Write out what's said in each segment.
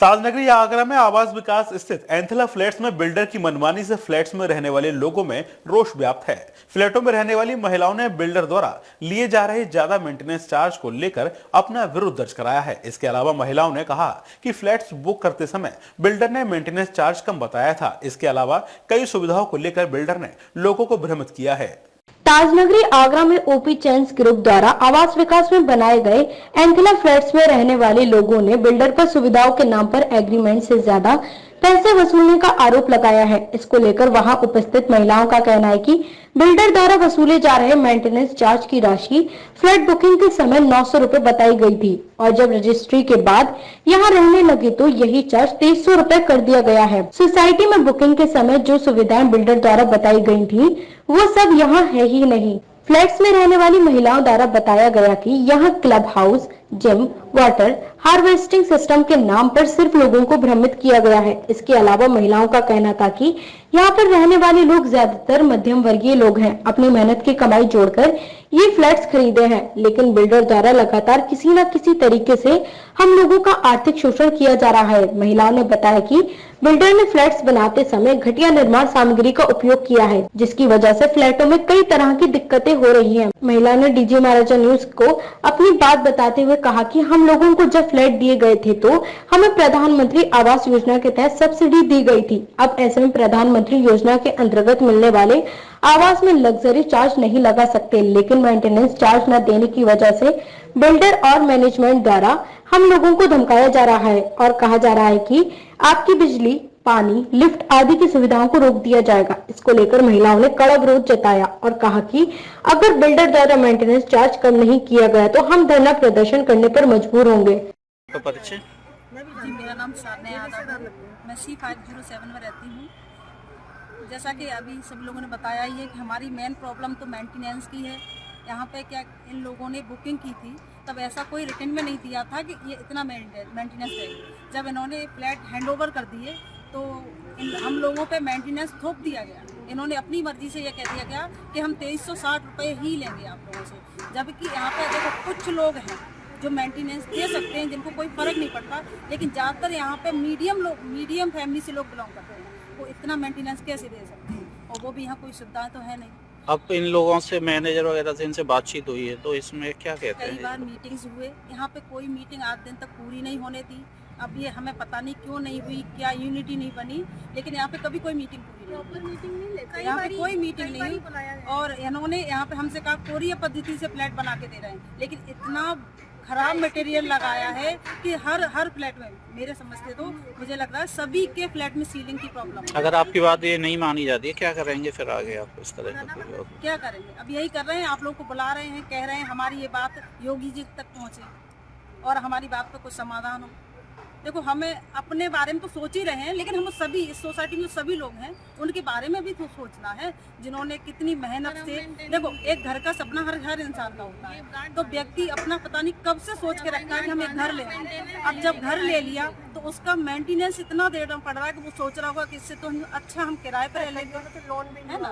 ताजनगरी आगरा में आवास विकास स्थित एंथला फ्लैट्स में बिल्डर की मनमानी से फ्लैट्स में रहने वाले लोगों में रोष व्याप्त है। फ्लैटों में रहने वाली महिलाओं ने बिल्डर द्वारा लिए जा रहे ज्यादा मेंटेनेंस चार्ज को लेकर अपना विरोध दर्ज कराया है। इसके अलावा महिलाओं ने कहा कि फ्लैट्स बुक करते समय बिल्डर ने मेंटेनेंस चार्ज कम बताया था। इसके अलावा कई सुविधाओं को लेकर बिल्डर ने लोगों को भ्रमित किया है। ताजनगरी आगरा में ओपी चैंस ग्रुप द्वारा आवास विकास में बनाए गए एंथला फ्लैट्स में रहने वाले लोगों ने बिल्डर पर सुविधाओं के नाम पर एग्रीमेंट से ज्यादा पैसे वसूलने का आरोप लगाया है। इसको लेकर वहां उपस्थित महिलाओं का कहना है कि बिल्डर द्वारा वसूले जा रहे मेंटेनेंस चार्ज की राशि फ्लैट बुकिंग के समय 900 रुपए बताई गई थी और जब रजिस्ट्री के बाद यहां रहने लगे तो यही चार्ज 2300 रुपए कर दिया गया है। सोसाइटी में बुकिंग के समय जो सुविधाएं बिल्डर द्वारा बताई गई थी वो सब यहाँ है ही नहीं। फ्लैट्स में रहने वाली महिलाओं द्वारा बताया गया कि यहाँ club house, gym, water harvesting system के नाम पर सिर्फ लोगों को भ्रमित किया गया है। इसके अलावा महिलाओं का कहना था कि यहाँ पर रहने वाले लोग ज्यादातर मध्यम वर्गीय लोग हैं, अपनी मेहनत की कमाई जोड़कर ये फ्लैट्स खरीदे हैं, लेकिन बिल्डर द्वारा लगातार किसी न किसी तरीके से हम लोगों का आर्थिक शोषण किया जा रहा है। महिलाओं ने बताया कि बिल्डर ने फ्लैट्स बनाते समय घटिया निर्माण सामग्री का उपयोग किया है, जिसकी वजह से फ्लैटों में कई तरह की दिक्कतें हो रही हैं। महिला ने डीजी महाराजा न्यूज को अपनी बात बताते हुए कहा कि हम लोगों को जब फ्लैट दिए गए थे तो हमें प्रधानमंत्री आवास योजना के तहत सब्सिडी दी गई थी। अब ऐसे में प्रधानमंत्री योजना के अंतर्गत मिलने वाले आवास में लग्जरी चार्ज नहीं लगा सकते, लेकिन मेंटेनेंस चार्ज न देने की वजह से बिल्डर और मैनेजमेंट द्वारा हम लोगों को धमकाया जा रहा है और कहा जा रहा है कि आपकी बिजली, पानी, लिफ्ट आदि की सुविधाओं को रोक दिया जाएगा। इसको लेकर महिलाओं ने कड़ा विरोध जताया और कहा कि अगर बिल्डर द्वारा मेंटेनेंस चार्ज कम नहीं किया गया तो हम धरना प्रदर्शन करने पर मजबूर होंगे। जी, मेरा नाम साधना यादव है। मैं C507 में रहती हूँ। जैसा कि अभी सब लोगों ने बताया ही है कि हमारी मेन प्रॉब्लम तो मेंटेनेंस की है। यहाँ पे क्या इन लोगों ने बुकिंग की थी तब ऐसा कोई रिटर्न में नहीं दिया था कि ये इतना मेंटेनेंस रहेगी। जब इन्होंने फ्लैट हैंडओवर कर दिए तो हम लोगों पे मेंटेनेंस थोप दिया गया। इन्होंने अपनी मर्जी से ये कह दिया गया कि हम 2360 रुपये ही लेंगे आप लोगों से, जबकि यहाँ पे देखो कुछ लोग हैं जो मेंटेनेंस दे सकते हैं, जिनको कोई फर्क नहीं पड़ता, लेकिन ज़्यादातर यहाँ पे मीडियम फैमिली से लोग बिलोंग करते हैं, वो इतना मेंटेनेंस कैसे दे सकते हैं? और वो भी यहाँ कोई सुविधाएं तो है नहीं। अब इन लोगों से मैनेजर वगैरह से इनसे बातचीत हुई है तो इसमें क्या कहते हैं? कई बार मीटिंग्स हुए, यहाँ पे कोई मीटिंग 8 दिन तक पूरी नहीं होने थी। अब ये हमें पता नहीं क्यों नहीं हुई, क्या यूनिटी नहीं बनी, लेकिन यहाँ पे कभी कोई मीटिंग पूरी नहीं, यहाँ पे कोई मीटिंग नहीं हुई। और इन्होंने यहाँ पे हमसे कहा कोरिया पद्धति से फ्लैट बना के दे रहे हैं, लेकिन इतना खराब मटेरियल लगाया है कि हर फ्लैट में, मेरे समझते तो मुझे लग रहा है सभी के फ्लैट में सीलिंग की प्रॉब्लम है। अगर आपकी बात ये नहीं मानी जाती है क्या करेंगे फिर आगे आप इस तरह का? क्या करेंगे? अब यही कर रहे हैं, आप लोग को बुला रहे हैं, कह रहे हैं हमारी ये बात योगी जी तक पहुँचे और हमारी बात पर कुछ समाधान हो। देखो, हमें अपने बारे में तो सोच ही रहे हैं, लेकिन हम सभी इस सोसाइटी में सभी लोग हैं, उनके बारे में भी तो सोचना है, जिन्होंने कितनी मेहनत से। देखो, एक घर का सपना हर इंसान का होता है, तो व्यक्ति अपना पता नहीं कब से सोच के रखता है कि हम एक घर ले। अब जब घर ले लिया तो उसका मेंटेनेंस इतना देना पड़ रहा है कि वो सोच रहा होगा कि इससे तो अच्छा हम किराए पर रह लेंगे, है ना?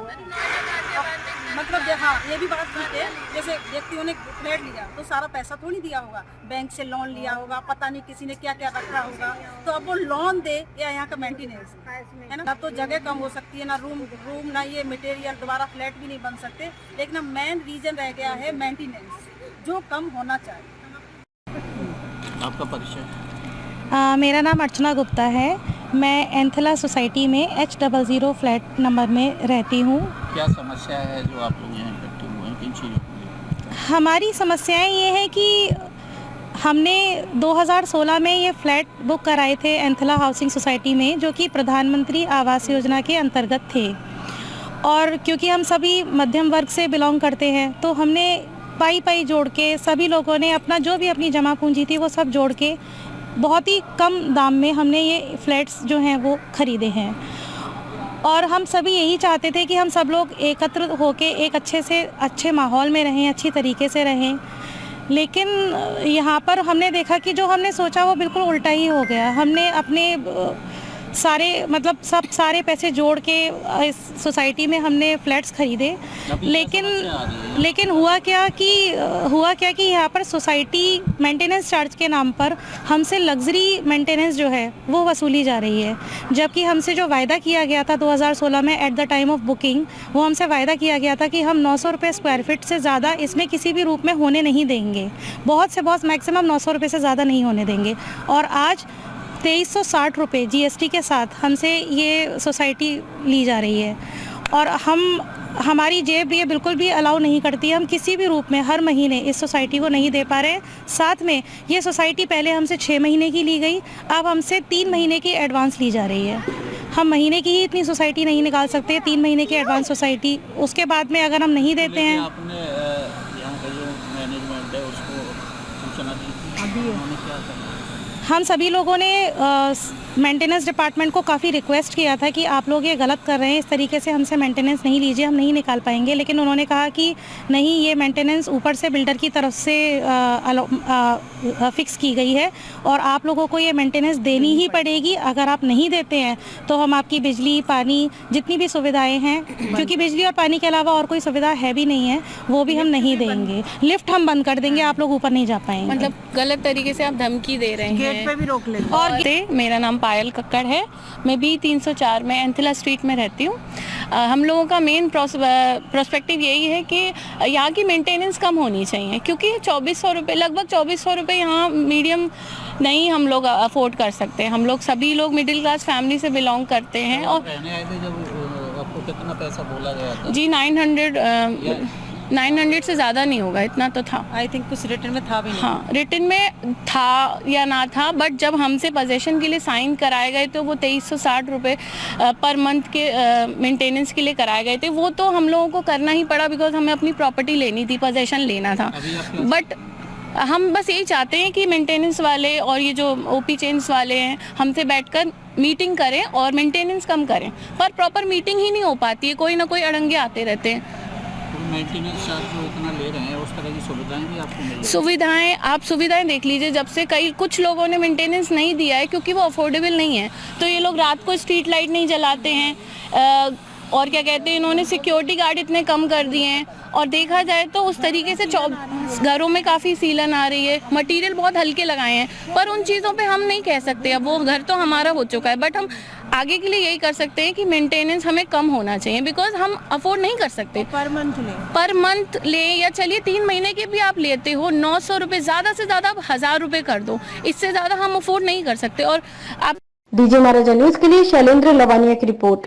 मतलब हाँ, ये भी बात ठीक है, जैसे व्यक्तियों ने फ्लैट लिया तो सारा पैसा थोड़ी दिया होगा, बैंक से लोन लिया होगा, पता नहीं किसी ने क्या क्या रखा होगा, तो अब वो लोन दे या यहाँ का मेंटेनेंस, है ना? तो जगह कम हो सकती है, ना रूम ना ये मटेरियल, दोबारा फ्लैट भी नहीं बन सकते, लेकिन मेन रीजन रह गया है मेंटेनेंस, जो कम होना चाहिए। आपका परिचय? मेरा नाम अर्चना गुप्ता है। मैं एंथला सोसाइटी में H00 फ्लैट नंबर में रहती हूँ। क्या समस्या है जो आप लोग यहाँ इकट्ठे हुए हैं, किन चीज़ों को? हमारी समस्याएं ये है कि हमने 2016 में ये फ्लैट बुक कराए थे एंथला हाउसिंग सोसाइटी में, जो कि प्रधानमंत्री आवास योजना के अंतर्गत थे, और क्योंकि हम सभी मध्यम वर्ग से बिलोंग करते हैं तो हमने पाई जोड़ के सभी लोगों ने अपना जो भी अपनी जमा पूंजी थी वो सब जोड़ के बहुत ही कम दाम में हमने ये फ्लैट्स जो हैं वो ख़रीदे हैं। और हम सभी यही चाहते थे कि हम सब लोग एकत्र होके एक अच्छे माहौल में रहें, अच्छी तरीके से रहें, लेकिन यहाँ पर हमने देखा कि जो हमने सोचा वो बिल्कुल उल्टा ही हो गया। हमने अपने सारे पैसे जोड़ के इस सोसाइटी में हमने फ्लैट्स खरीदे। लेकिन हुआ क्या कि यहाँ पर सोसाइटी मेंटेनेंस चार्ज के नाम पर हमसे लग्जरी मेंटेनेंस जो है वो वसूली जा रही है, जबकि हमसे जो वायदा किया गया था 2016 में at the time of booking, वो हमसे वायदा किया गया था कि हम 900 रुपये स्क्वायर फीट से ज़्यादा इसमें किसी भी रूप में होने नहीं देंगे, बहुत से बहुत मैक्सिमम 900 रुपये से ज़्यादा नहीं होने देंगे। और आज 2360 रुपये GST के साथ हमसे ये सोसाइटी ली जा रही है और हमारी जेब ये बिल्कुल भी अलाउ नहीं करती। हम किसी भी रूप में हर महीने इस सोसाइटी को नहीं दे पा रहे। साथ में ये सोसाइटी पहले हमसे 6 महीने की ली गई, अब हमसे 3 महीने की एडवांस ली जा रही है। हम महीने की ही इतनी सोसाइटी नहीं निकाल सकते, 3 महीने की एडवांस सोसाइटी, उसके बाद में अगर हम नहीं देते हैं। आपने यहाँ का जो मैनेजमेंट है उसको सूचना दी थी, उन्होंने क्या करना? हम सभी लोगों ने मेंटेनेंस डिपार्टमेंट को काफ़ी रिक्वेस्ट किया था कि आप लोग ये गलत कर रहे हैं, इस तरीके से हमसे मेंटेनेंस नहीं लीजिए, हम नहीं निकाल पाएंगे। लेकिन उन्होंने कहा कि नहीं, ये मेंटेनेंस ऊपर से बिल्डर की तरफ से फिक्स की गई है और आप लोगों को ये मेंटेनेंस देनी ही पड़ेगी। अगर आप नहीं देते हैं तो हम आपकी बिजली, पानी, जितनी भी सुविधाएँ हैं, क्योंकि बिजली और पानी के अलावा और कोई सुविधा है भी नहीं है, वो भी हम नहीं देंगे। लिफ्ट हम बंद कर देंगे, आप लोग ऊपर नहीं जा पाएंगे। मतलब गलत तरीके से आप धमकी दे रहे हैं। गेट पे भी रोक लेंगे। और मेरा नाम पायल कक्कड़ है, मैं B304 में एंथिला स्ट्रीट में रहती हूँ। हम लोगों का मेन प्रोस्पेक्टिव यही है कि यहाँ की मेंटेनेंस कम होनी चाहिए, क्योंकि 2400 रुपये, लगभग 2400 रुपये यहाँ मीडियम नहीं हम लोग अफोर्ड कर सकते। हम लोग सभी लोग मिडिल क्लास फैमिली से बिलोंग करते हैं। और रहने आए थे जब आपको कितना पैसा बोला गया था? जी 900 से ज़्यादा नहीं होगा, इतना तो था। आई थिंक कुछ रिटर्न में था भी नहीं। हाँ, रिटर्न में था या ना था, बट जब हमसे पोजेशन के लिए साइन कराए गए तो वो 2360 रुपये पर मंथ के मेंटेनेंस के लिए कराए गए थे। वो तो हम लोगों को करना ही पड़ा, बिकॉज हमें अपनी प्रॉपर्टी लेनी थी, पोजेशन लेना था। बट हम बस यही चाहते हैं कि मेंटेनेंस वाले और ये जो OP चेंज वाले हैं हमसे बैठकर मीटिंग करें और मेंटेनेंस कम करें, पर प्रॉपर मीटिंग ही नहीं हो पाती है, कोई ना कोई अड़ंगे आते रहते हैं। मेंटेनेंस चार्ज जो इतना ले रहे हैं उस तरह की सुविधाएं भी आपको मिल सुविधाएं, आप सुविधाएं देख लीजिए। जब से कुछ लोगों ने मेंटेनेंस नहीं दिया है क्योंकि वो अफोर्डेबल नहीं है, तो ये लोग रात को स्ट्रीट लाइट नहीं जलाते हैं, और क्या कहते हैं, इन्होंने सिक्योरिटी गार्ड इतने कम कर दिए हैं। और देखा जाए तो उस तरीके से घरों में काफ़ी सीलन आ रही है, मटेरियल बहुत हल्के लगाए हैं, पर उन चीज़ों पे हम नहीं कह सकते। अब वो घर तो हमारा हो चुका है, बट हम आगे के लिए यही कर सकते हैं कि मेंटेनेंस हमें कम होना चाहिए, बिकॉज हम अफोर्ड नहीं कर सकते। पर मंथ ले या चलिए 3 महीने के भी आप लेते हो, 900 रुपये, ज़्यादा से ज़्यादा 1000 रुपये कर दो, इससे ज़्यादा हम अफोर्ड नहीं कर सकते। और आप डीजे महाराजा न्यूज के लिए शैलेंद्र लवानिया की रिपोर्ट।